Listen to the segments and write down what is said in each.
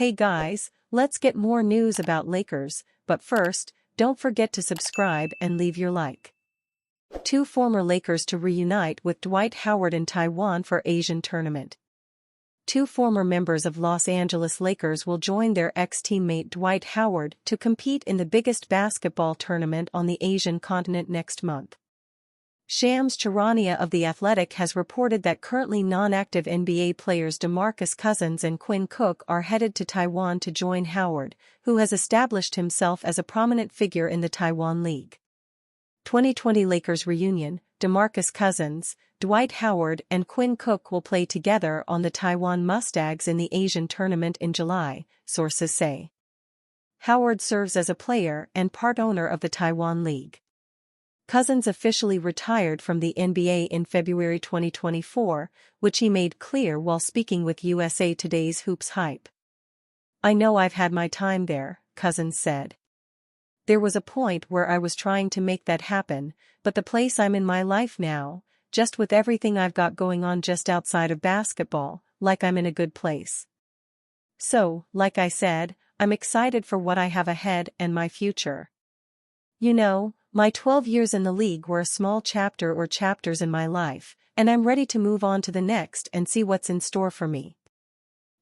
Hey guys, let's get more news about Lakers, but first, don't forget to subscribe and leave your like. Two former Lakers to reunite with Dwight Howard in Taiwan for Asian tournament. Two former members of Los Angeles Lakers will join their ex-teammate Dwight Howard to compete in the biggest basketball tournament on the Asian continent next month. Shams Charania of The Athletic has reported that currently non-active NBA players DeMarcus Cousins and Quinn Cook are headed to Taiwan to join Howard, who has established himself as a prominent figure in the Taiwan League. 2020 Lakers reunion: DeMarcus Cousins, Dwight Howard and Quinn Cook will play together on the Taiwan Mustangs in the Asian tournament in July, sources say. Howard serves as a player and part owner of the Taiwan League. Cousins officially retired from the NBA in February 2024, which he made clear while speaking with USA Today's Hoops Hype. "I know I've had my time there," Cousins said. "There was a point where I was trying to make that happen, but the place I'm in my life now, just with everything I've got going on just outside of basketball, like I'm in a good place. So, like I said, I'm excited for what I have ahead and my future. You know, my 12 years in the league were a small chapter or chapters in my life, and I'm ready to move on to the next and see what's in store for me."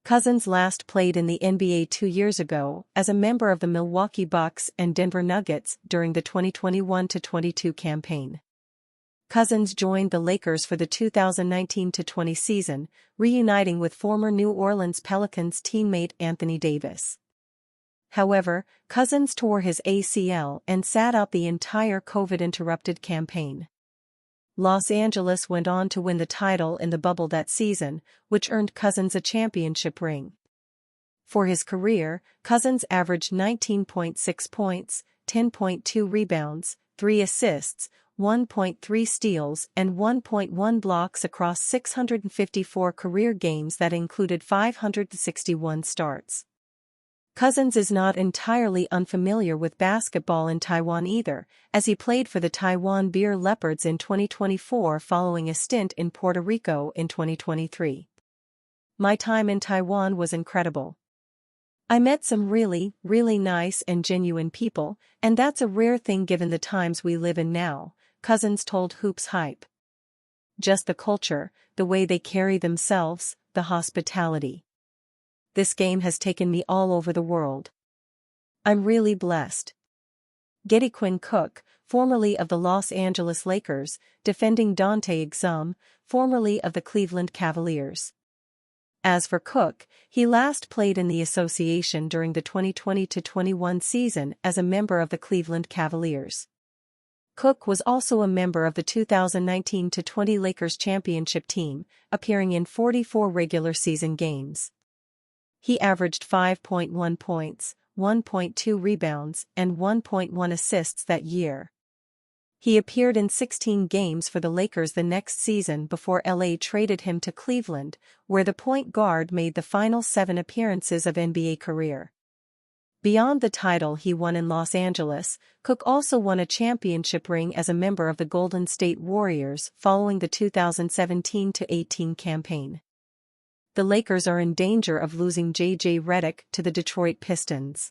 Cousins last played in the NBA 2 years ago as a member of the Milwaukee Bucks and Denver Nuggets during the 2021-22 campaign. Cousins joined the Lakers for the 2019-20 season, reuniting with former New Orleans Pelicans teammate Anthony Davis. However, Cousins tore his ACL and sat out the entire COVID-interrupted campaign. Los Angeles went on to win the title in the bubble that season, which earned Cousins a championship ring. For his career, Cousins averaged 19.6 points, 10.2 rebounds, 3 assists, 1.3 steals and 1.1 blocks across 654 career games that included 561 starts. Cousins is not entirely unfamiliar with basketball in Taiwan either, as he played for the Taiwan Beer Leopards in 2024 following a stint in Puerto Rico in 2023. "My time in Taiwan was incredible. I met some really nice and genuine people, and that's a rare thing given the times we live in now," Cousins told Hoops Hype. "Just the culture, the way they carry themselves, the hospitality. This game has taken me all over the world. I'm really blessed." Getty Quinn Cook, formerly of the Los Angeles Lakers, defending Dante Exum, formerly of the Cleveland Cavaliers. As for Cook, he last played in the association during the 2020-21 season as a member of the Cleveland Cavaliers. Cook was also a member of the 2019-20 Lakers championship team, appearing in 44 regular season games. He averaged 5.1 points, 1.2 rebounds, and 1.1 assists that year. He appeared in 16 games for the Lakers the next season before LA traded him to Cleveland, where the point guard made the final 7 appearances of NBA career. Beyond the title he won in Los Angeles, Cook also won a championship ring as a member of the Golden State Warriors following the 2017-18 campaign. The Lakers are in danger of losing J.J. Redick to the Detroit Pistons.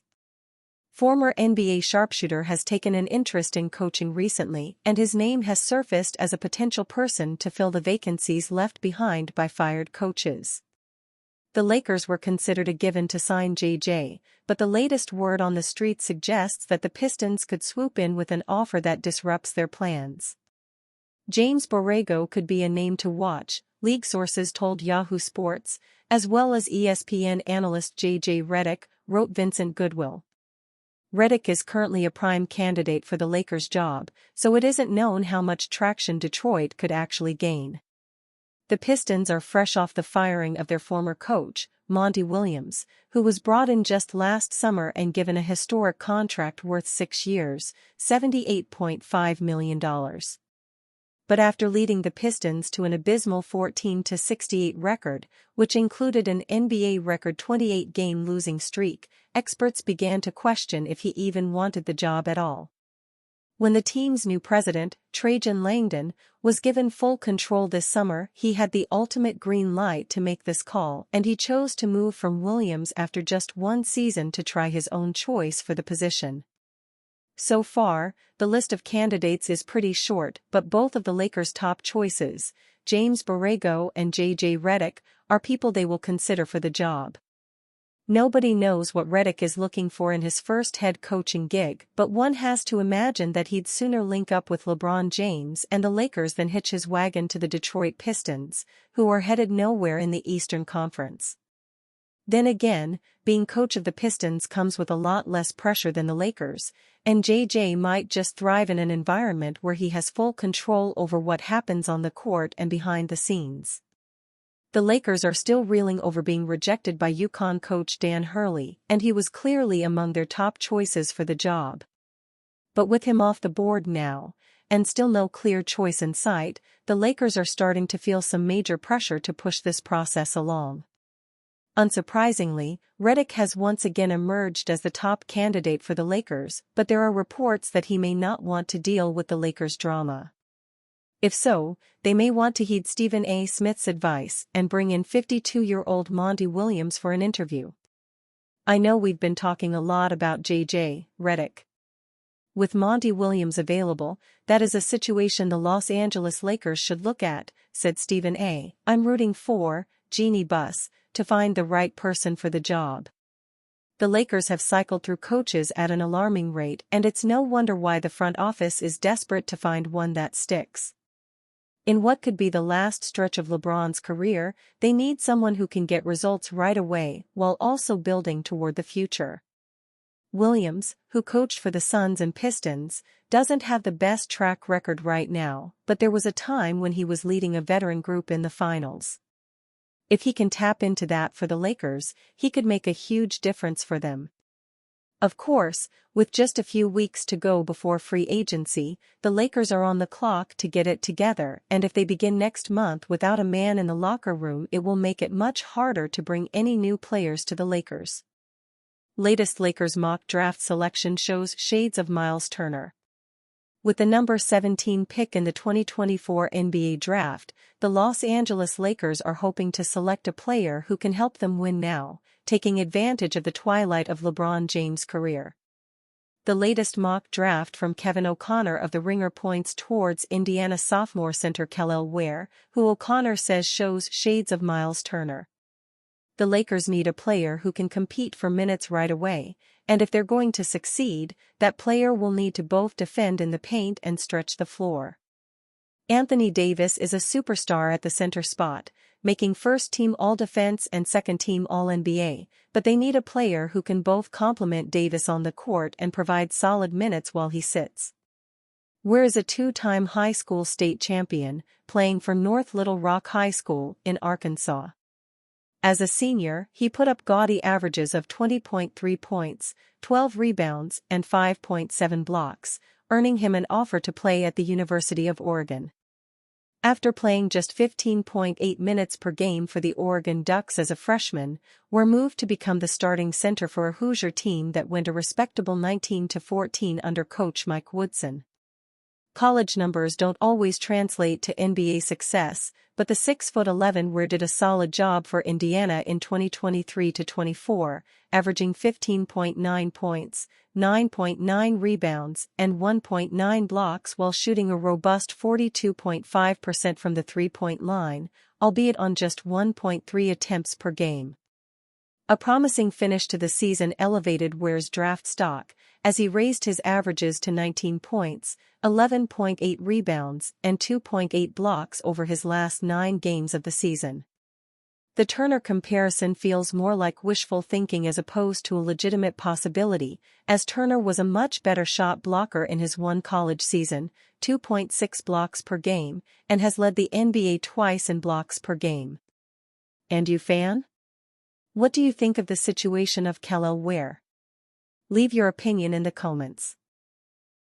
Former NBA sharpshooter has taken an interest in coaching recently, and his name has surfaced as a potential person to fill the vacancies left behind by fired coaches. The Lakers were considered a given to sign J.J., but the latest word on the street suggests that the Pistons could swoop in with an offer that disrupts their plans. James Borrego could be a name to watch, league sources told Yahoo Sports, as well as ESPN analyst J.J. Redick, wrote Vincent Goodwill. Redick is currently a prime candidate for the Lakers' job, so it isn't known how much traction Detroit could actually gain. The Pistons are fresh off the firing of their former coach, Monty Williams, who was brought in just last summer and given a historic contract worth 6 years, $78.5 million. But after leading the Pistons to an abysmal 14-68 record, which included an NBA record 28-game losing streak, experts began to question if he even wanted the job at all. When the team's new president, Trajan Langdon, was given full control this summer, he had the ultimate green light to make this call, and he chose to move from Williams after just one season to try his own choice for the position. So far, the list of candidates is pretty short, but both of the Lakers' top choices, James Borrego and J.J. Redick, are people they will consider for the job. Nobody knows what Redick is looking for in his first head coaching gig, but one has to imagine that he'd sooner link up with LeBron James and the Lakers than hitch his wagon to the Detroit Pistons, who are headed nowhere in the Eastern Conference. Then again, being coach of the Pistons comes with a lot less pressure than the Lakers, and JJ might just thrive in an environment where he has full control over what happens on the court and behind the scenes. The Lakers are still reeling over being rejected by UConn coach Dan Hurley, and he was clearly among their top choices for the job. But with him off the board now, and still no clear choice in sight, the Lakers are starting to feel some major pressure to push this process along. Unsurprisingly, Redick has once again emerged as the top candidate for the Lakers, but there are reports that he may not want to deal with the Lakers' drama. If so, they may want to heed Stephen A. Smith's advice and bring in 52-year-old Monty Williams for an interview. I know we've been talking a lot about J.J. Redick. With Monty Williams available, that is a situation the Los Angeles Lakers should look at, said Stephen A. I'm rooting for Jeannie Buss to find the right person for the job. The Lakers have cycled through coaches at an alarming rate, and it's no wonder why the front office is desperate to find one that sticks. In what could be the last stretch of LeBron's career, they need someone who can get results right away while also building toward the future. Williams, who coached for the Suns and Pistons, doesn't have the best track record right now, but there was a time when he was leading a veteran group in the finals. If he can tap into that for the Lakers, he could make a huge difference for them. Of course, with just a few weeks to go before free agency, the Lakers are on the clock to get it together, and if they begin next month without a man in the locker room, it will make it much harder to bring any new players to the Lakers. Latest Lakers mock draft selection shows shades of Miles Turner. With the number 17 pick in the 2024 NBA draft, the Los Angeles Lakers are hoping to select a player who can help them win now, taking advantage of the twilight of LeBron James' career. The latest mock draft from Kevin O'Connor of The Ringer points towards Indiana sophomore center Kelel Ware, who O'Connor says shows shades of Miles Turner. The Lakers need a player who can compete for minutes right away, and if they're going to succeed, that player will need to both defend in the paint and stretch the floor. Anthony Davis is a superstar at the center spot, making first-team All-Defense and second-team All-NBA, but they need a player who can both complement Davis on the court and provide solid minutes while he sits. Ware is a two-time high school state champion, playing for North Little Rock High School in Arkansas. As a senior, he put up gaudy averages of 20.3 points, 12 rebounds, and 5.7 blocks, earning him an offer to play at the University of Oregon. After playing just 15.8 minutes per game for the Oregon Ducks as a freshman, Ware moved to become the starting center for a Hoosier team that went a respectable 19-14 under coach Mike Woodson. College numbers don't always translate to NBA success, but the 6'11" Ware did a solid job for Indiana in 2023-24, averaging 15.9 points, 9.9 rebounds, and 1.9 blocks while shooting a robust 42.5% from the three-point line, albeit on just 1.3 attempts per game. A promising finish to the season elevated Ware's draft stock, as he raised his averages to 19 points, 11.8 rebounds, and 2.8 blocks over his last 9 games of the season. The Turner comparison feels more like wishful thinking as opposed to a legitimate possibility, as Turner was a much better shot blocker in his one college season, 2.6 blocks per game, and has led the NBA twice in blocks per game. And you fan? What do you think of the situation of Kelel Ware? Leave your opinion in the comments.